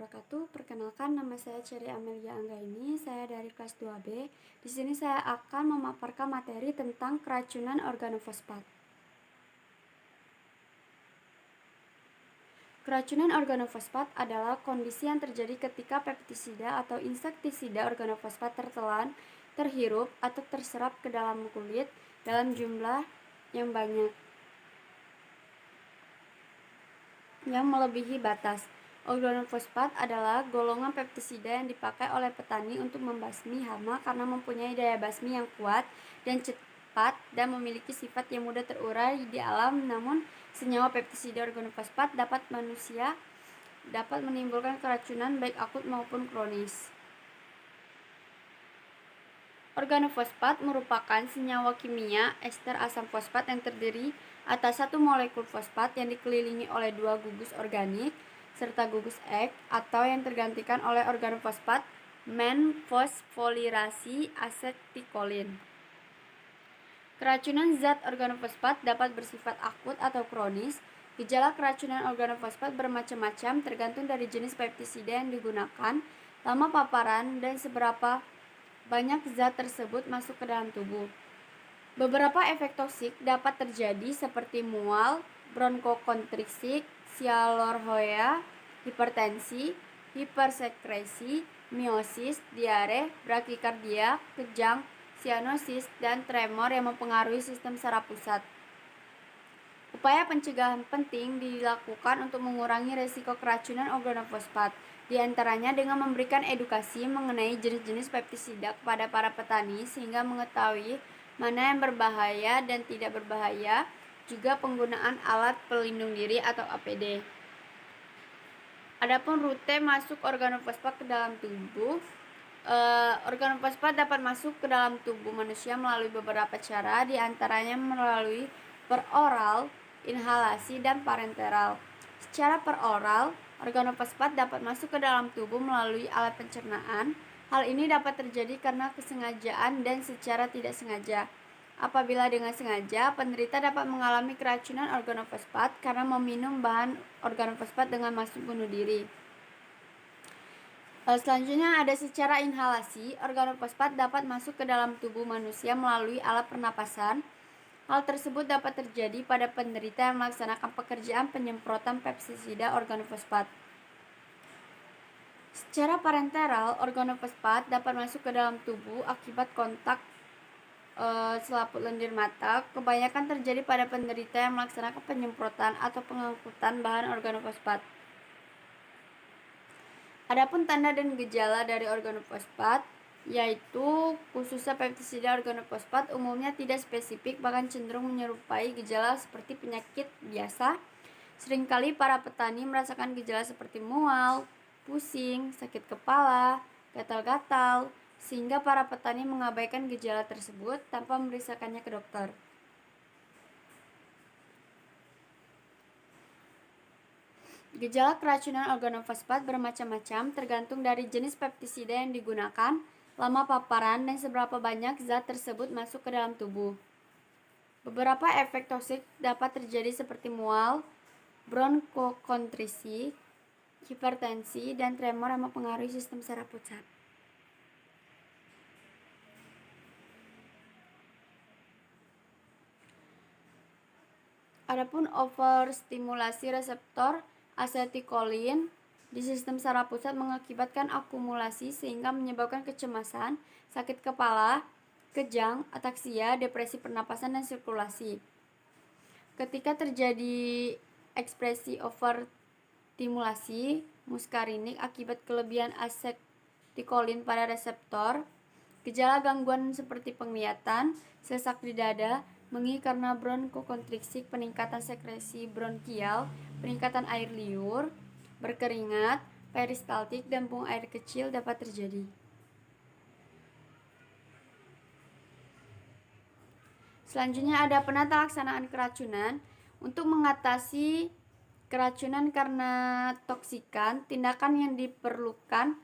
wabarakatuh. Perkenalkan, nama saya Cherry Amelia Anggaini. Saya dari kelas 2B. Di sini saya akan memaparkan materi tentang keracunan organofosfat. Keracunan organofosfat adalah kondisi yang terjadi ketika pestisida atau insektisida organofosfat tertelan, terhirup, atau terserap ke dalam kulit dalam jumlah yang banyak yang melebihi batas. Organofosfat adalah golongan pestisida yang dipakai oleh petani untuk membasmi hama karena mempunyai daya basmi yang kuat dan cepat dan memiliki sifat yang mudah terurai di alam. Namun, senyawa pestisida organofosfat dapat menimbulkan keracunan baik akut maupun kronis. Organofosfat merupakan senyawa kimia ester asam fosfat yang terdiri atas satu molekul fosfat yang dikelilingi oleh dua gugus organik serta gugus X atau yang tergantikan oleh organofosfat menfosfolirasi asetikolin. Keracunan zat organofosfat dapat bersifat akut atau kronis. Gejala keracunan organofosfat bermacam-macam tergantung dari jenis pestisida yang digunakan, lama paparan, dan seberapa banyak zat tersebut masuk ke dalam tubuh. Beberapa efek toksik dapat terjadi seperti mual, bronkokonstriksi, sialorrhea, hipertensi, hipersekresi, miosis, diare, brakikardia, kejang, sianosis, dan tremor yang mempengaruhi sistem saraf pusat. Upaya pencegahan penting dilakukan untuk mengurangi risiko keracunan organofosfat, di antaranya dengan memberikan edukasi mengenai jenis-jenis pestisida kepada para petani sehingga mengetahui mana yang berbahaya dan tidak berbahaya, juga penggunaan alat pelindung diri atau APD. Adapun rute masuk organofosfat ke dalam tubuh, organofosfat dapat masuk ke dalam tubuh manusia melalui beberapa cara, di antaranya melalui peroral, inhalasi, dan parenteral. Secara peroral, organofosfat dapat masuk ke dalam tubuh melalui alat pencernaan. Hal ini dapat terjadi karena kesengajaan dan secara tidak sengaja. Apabila dengan sengaja, penderita dapat mengalami keracunan organofosfat karena meminum bahan organofosfat dengan maksud bunuh diri. Selanjutnya ada secara inhalasi. Organofosfat dapat masuk ke dalam tubuh manusia melalui alat pernapasan. Hal tersebut dapat terjadi pada penderita yang melaksanakan pekerjaan penyemprotan pestisida organofosfat. Secara parenteral, organofosfat dapat masuk ke dalam tubuh akibat kontak selaput lendir mata. Kebanyakan terjadi pada penderita yang melaksanakan penyemprotan atau pengangkutan bahan organofosfat. Adapun tanda dan gejala dari organofosfat, yaitu khususnya pestisida organofosfat umumnya tidak spesifik, bahkan cenderung menyerupai gejala seperti penyakit biasa. Seringkali para petani merasakan gejala seperti mual, pusing, sakit kepala, gatal-gatal, sehingga para petani mengabaikan gejala tersebut tanpa memeriksakannya ke dokter. Gejala keracunan organofosfat bermacam-macam tergantung dari jenis pestisida yang digunakan, lama paparan, dan seberapa banyak zat tersebut masuk ke dalam tubuh. Beberapa efek toksik dapat terjadi seperti mual, bronkokonstriksi, hipertensi, dan tremor yang mempengaruhi sistem saraf pusat. Adapun overstimulasi reseptor asetikolin di sistem saraf pusat mengakibatkan akumulasi sehingga menyebabkan kecemasan, sakit kepala, kejang, ataksia, depresi pernapasan, dan sirkulasi. Ketika terjadi ekspresi overstimulasi muskarinik akibat kelebihan asetikolin pada reseptor, gejala gangguan seperti penglihatan, sesak di dada, mengi karena bronkokonstriksi, peningkatan sekresi bronkial, peningkatan air liur, berkeringat, peristaltik, dan buang air kecil dapat terjadi. Selanjutnya ada penata laksanaan keracunan. Untuk mengatasi keracunan karena toksikan, tindakan yang diperlukan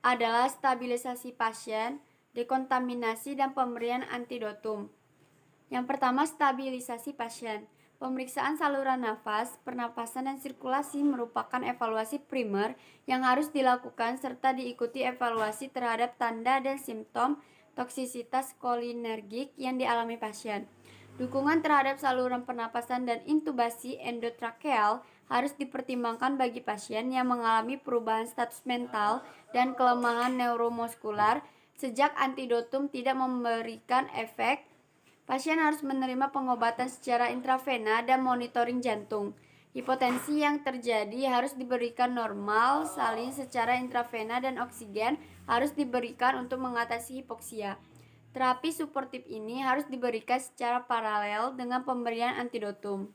adalah stabilisasi pasien, dekontaminasi, dan pemberian antidotum. Yang pertama, stabilisasi pasien. Pemeriksaan saluran nafas, pernapasan, dan sirkulasi merupakan evaluasi primer yang harus dilakukan serta diikuti evaluasi terhadap tanda dan simptom toksisitas kolinergik yang dialami pasien. Dukungan terhadap saluran pernapasan dan intubasi endotrakeal harus dipertimbangkan bagi pasien yang mengalami perubahan status mental dan kelemahan neuromuskular. Sejak antidotum tidak memberikan efek, pasien harus menerima pengobatan secara intravena dan monitoring jantung. Hipotensi yang terjadi harus diberikan normal salin secara intravena dan oksigen harus diberikan untuk mengatasi hipoksia. Terapi suportif ini harus diberikan secara paralel dengan pemberian antidotum.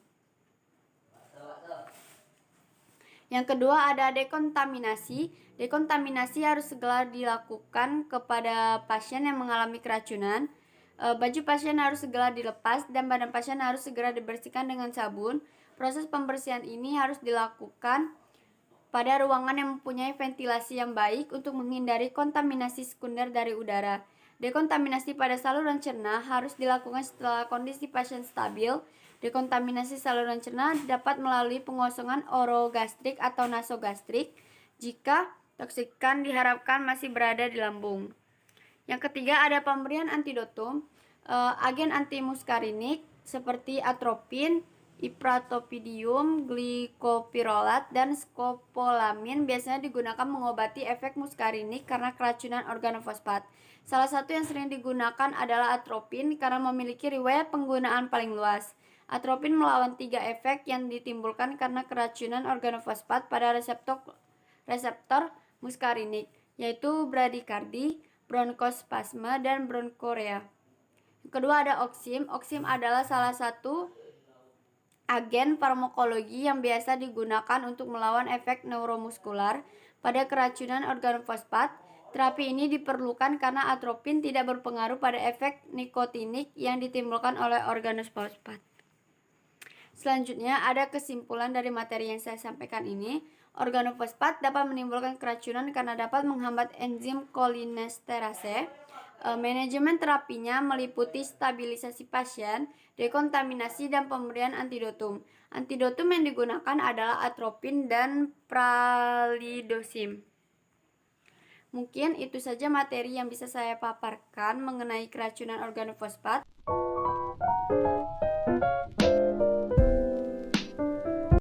Yang kedua ada dekontaminasi. Dekontaminasi harus segera dilakukan kepada pasien yang mengalami keracunan. Baju pasien harus segera dilepas dan badan pasien harus segera dibersihkan dengan sabun. Proses pembersihan ini harus dilakukan pada ruangan yang mempunyai ventilasi yang baik untuk menghindari kontaminasi sekunder dari udara. Dekontaminasi pada saluran cerna harus dilakukan setelah kondisi pasien stabil. Dekontaminasi saluran cerna dapat melalui pengosongan orogastrik atau nasogastrik jika toksikan diharapkan masih berada di lambung. Yang ketiga ada pemberian antidotum. Agen antimuskarinik seperti atropin, ipratopidium, glikopirolat, dan skopolamin biasanya digunakan mengobati efek muskarinik karena keracunan organofosfat. Salah satu yang sering digunakan adalah atropin karena memiliki riwayat penggunaan paling luas. Atropin melawan 3 efek yang ditimbulkan karena keracunan organofosfat pada reseptor muskarinik, yaitu bradikardi, bronkospasme, dan bronkorea. Yang kedua ada oksim. Oksim adalah salah satu agen farmakologi yang biasa digunakan untuk melawan efek neuromuskular pada keracunan organofosfat. Terapi ini diperlukan karena atropin tidak berpengaruh pada efek nikotinik yang ditimbulkan oleh organofosfat. Selanjutnya ada kesimpulan dari materi yang saya sampaikan ini. Organofosfat dapat menimbulkan keracunan karena dapat menghambat enzim kolinesterase. Manajemen terapinya meliputi stabilisasi pasien, dekontaminasi, dan pemberian antidotum. Antidotum yang digunakan adalah atropin dan pralidosim. Mungkin itu saja materi yang bisa saya paparkan mengenai keracunan organofosfat.